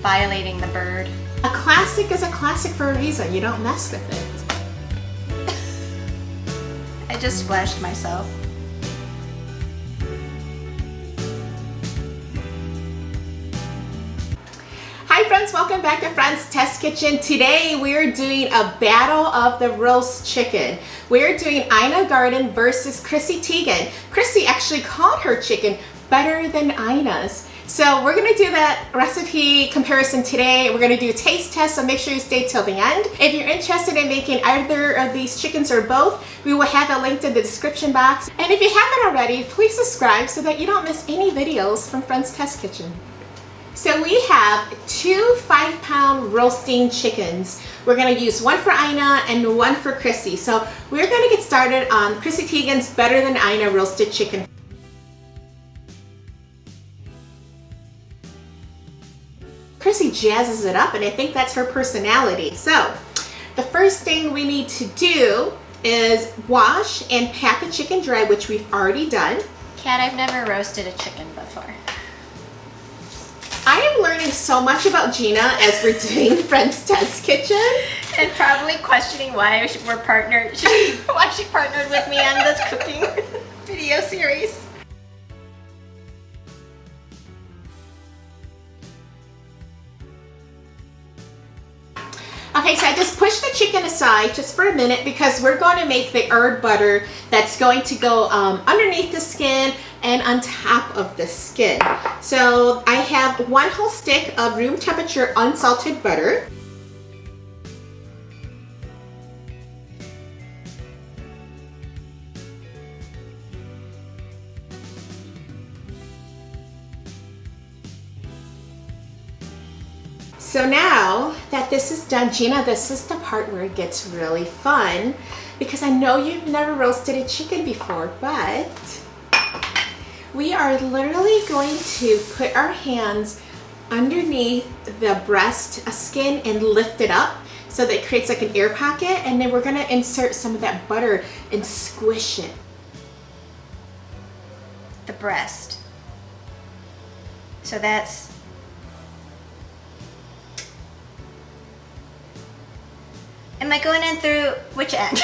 violating the bird. A classic is a classic for a reason. You don't mess with it. I just splashed myself. Hi friends, welcome back to Friends Test Kitchen. Today we're doing a battle of the roast chicken. We're doing Ina Garten versus Chrissy Teigen. Chrissy actually called her chicken better than Ina's. So we're gonna do that recipe comparison today. We're gonna do a taste test, so make sure you stay till the end. If you're interested in making either of these chickens or both, we will have a link in the description box. And if you haven't already, please subscribe so that you don't miss any videos from Friends Test Kitchen. So we have 2 5-pound roasting chickens. We're gonna use one for Ina and one for Chrissy. So we're gonna get started on Chrissy Teigen's Better Than Ina roasted chicken. Chrissy jazzes it up, and I think that's her personality. So the first thing we need to do is wash and pat the chicken dry, which we've already done. Kat, I've never roasted a chicken before. I am learning so much about Gina as we're doing Friends Test Kitchen. And probably questioning why we're partnered, why she partnered with me on this cooking video series. Okay, so I just pushed the chicken aside just for a minute because we're going to make the herb butter that's going to go underneath the skin and on top of the skin. So I have 1 whole stick of room temperature unsalted butter. So now that this is done, Gina, this is the part where it gets really fun because I know you've never roasted a chicken before, but we are literally going to put our hands underneath the breast skin and lift it up so that it creates like an air pocket, and then we're gonna insert some of that butter and squish it. The breast. So that's... Am I going in through which end?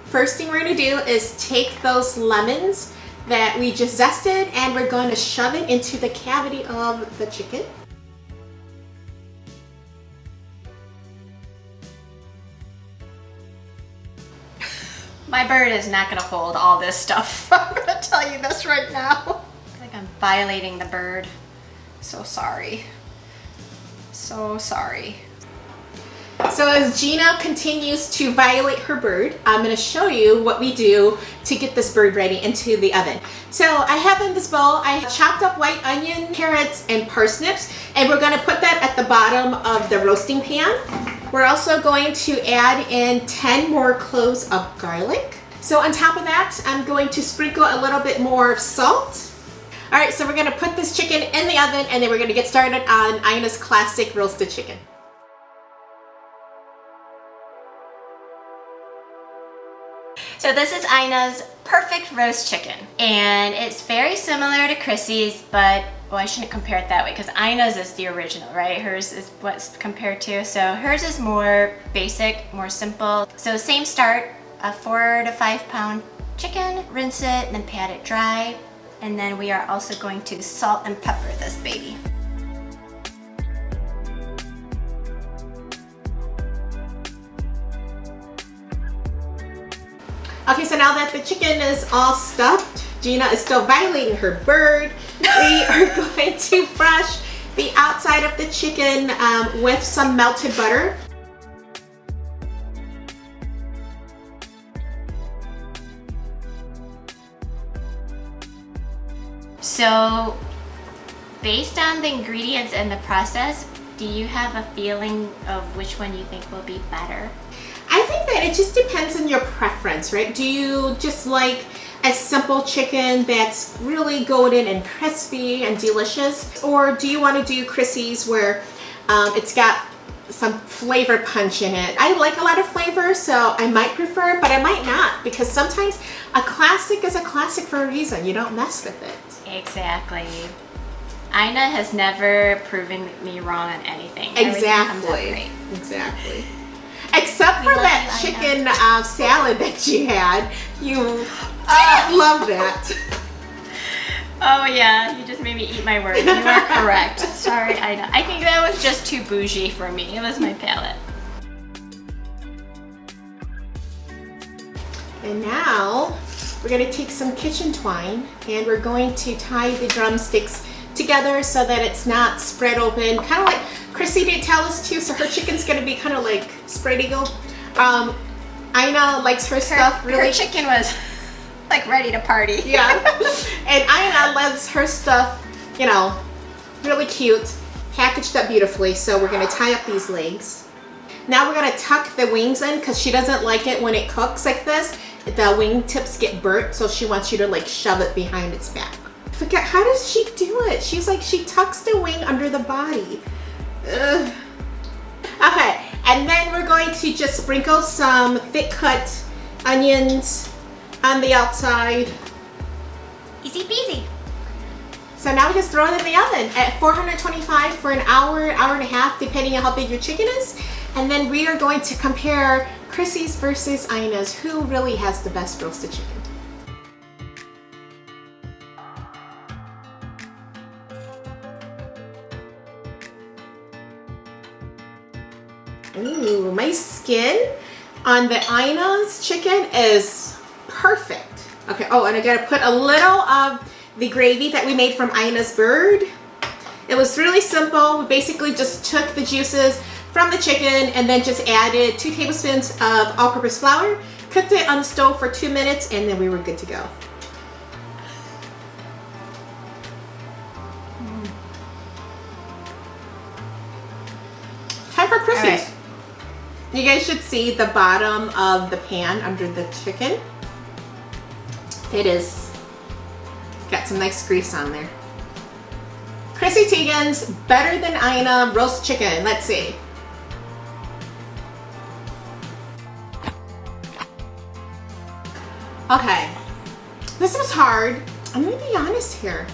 First thing we're going to do is take those lemons that we just zested and we're going to shove it into the cavity of the chicken. My bird is not going to hold all this stuff. I'm going to tell you this right now. I feel like I'm violating the bird. So sorry. So sorry. So as Gina continues to violate her bird, I'm going to show you what we do to get this bird ready into the oven. So I have in this bowl, I chopped up white onion, carrots, and parsnips, and we're going to put that at the bottom of the roasting pan. We're also going to add in 10 more cloves of garlic. So on top of that, I'm going to sprinkle a little bit more salt. All right, so we're going to put this chicken in the oven, and then we're going to get started on Ina's classic roasted chicken. So this is Ina's perfect roast chicken, and it's very similar to Chrissy's, but well, I shouldn't compare it that way because Ina's is the original, right? Hers is what's compared to. So hers is more basic, more simple. So same start, a 4 to 5 pound chicken, rinse it, and then pat it dry. And then we are also going to salt and pepper this baby. Okay, so now that the chicken is all stuffed, Gina is still violating her bird. We are going to brush the outside of the chicken with some melted butter. So based on the ingredients and the process, do you have a feeling of which one you think will be better? I think that it just depends on your preference, right? Do you just like a simple chicken that's really golden and crispy and delicious? Or do you want to do Chrissy's where it's got some flavor punch in it. I like a lot of flavor, so I might prefer it, but I might not, because sometimes a classic is a classic for a reason. You don't mess with it. Exactly. Ina has never proven me wrong on anything. Exactly. Exactly. Except for that chicken salad that you had. You love that. Oh yeah, you just made me eat my words. You are correct. Sorry, Ina. I think that was just too bougie for me. It was my palate. And now we're going to take some kitchen twine and we're going to tie the drumsticks together so that it's not spread open. Kind of like Chrissy did tell us to, so her chicken's going to be kind of like spread eagle. Ina likes her stuff really. Her chicken was like ready to party. Yeah. And Ina loves her stuff, you know, really cute, packaged up beautifully. So we're going to tie up these legs. Now we're going to tuck the wings in because she doesn't like it when it cooks like this. The wing tips get burnt, so she wants you to like shove it behind its back. I forget, how does she do it? She's like, she tucks the wing under the body. Ugh. Okay, and then we're going to just sprinkle some thick cut onions on the outside. Easy peasy. So now we just throw it in the oven at 425 for an hour, hour and a half, depending on how big your chicken is. And then we are going to compare Chrissy's versus Ina's. Who really has the best roasted chicken? Ooh, my skin on the Ina's chicken is perfect. Okay, oh, and I gotta put a little of the gravy that we made from Ina's bird. It was really simple. We basically just took the juices from the chicken and then just added 2 tablespoons of all-purpose flour, cooked it on the stove for 2 minutes, and then we were good to go. Time for Chrissy's. Right. You guys should see the bottom of the pan under the chicken. It is got some nice grease on there. Chrissy Teigen's Better Than Ina roast chicken. Let's see. Okay, this was hard. I'm gonna be honest here.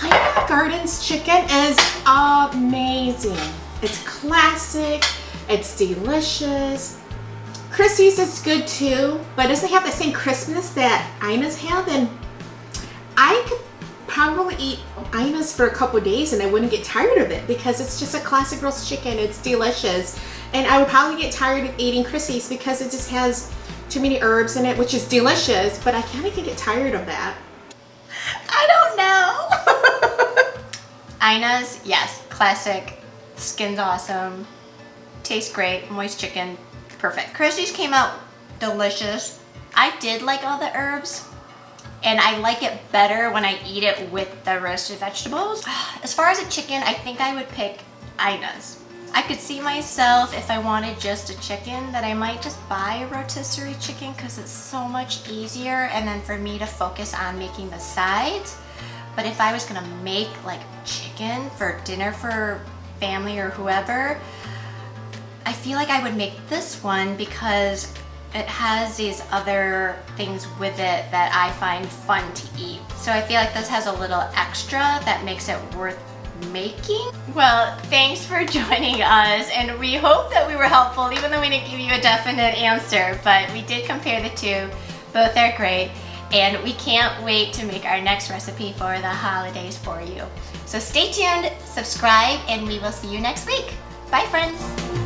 Ina Garten's chicken is amazing. It's classic, it's delicious. Chrissy's is good too, but it doesn't have the same crispness that Ina's have, and I could probably eat Ina's for a couple of days and I wouldn't get tired of it because it's just a classic roast chicken. It's delicious. And I would probably get tired of eating Chrissy's because it just has too many herbs in it, which is delicious, but I kind of get tired of that. I don't know. Ina's, yes, classic. Skin's awesome. Tastes great. Moist chicken. Perfect. Chrissy's came out delicious. I did like all the herbs, and I like it better when I eat it with the roasted vegetables. As far as a chicken, I think I would pick Ina's. I could see myself, if I wanted just a chicken, that I might just buy a rotisserie chicken because it's so much easier, and then for me to focus on making the sides. But if I was gonna make like chicken for dinner for family or whoever, I feel like I would make this one because it has these other things with it that I find fun to eat. So I feel like this has a little extra that makes it worth making. Well, thanks for joining us, and we hope that we were helpful even though we didn't give you a definite answer, but we did compare the two. Both are great, and we can't wait to make our next recipe for the holidays for you. So stay tuned, subscribe, and we will see you next week. Bye, friends.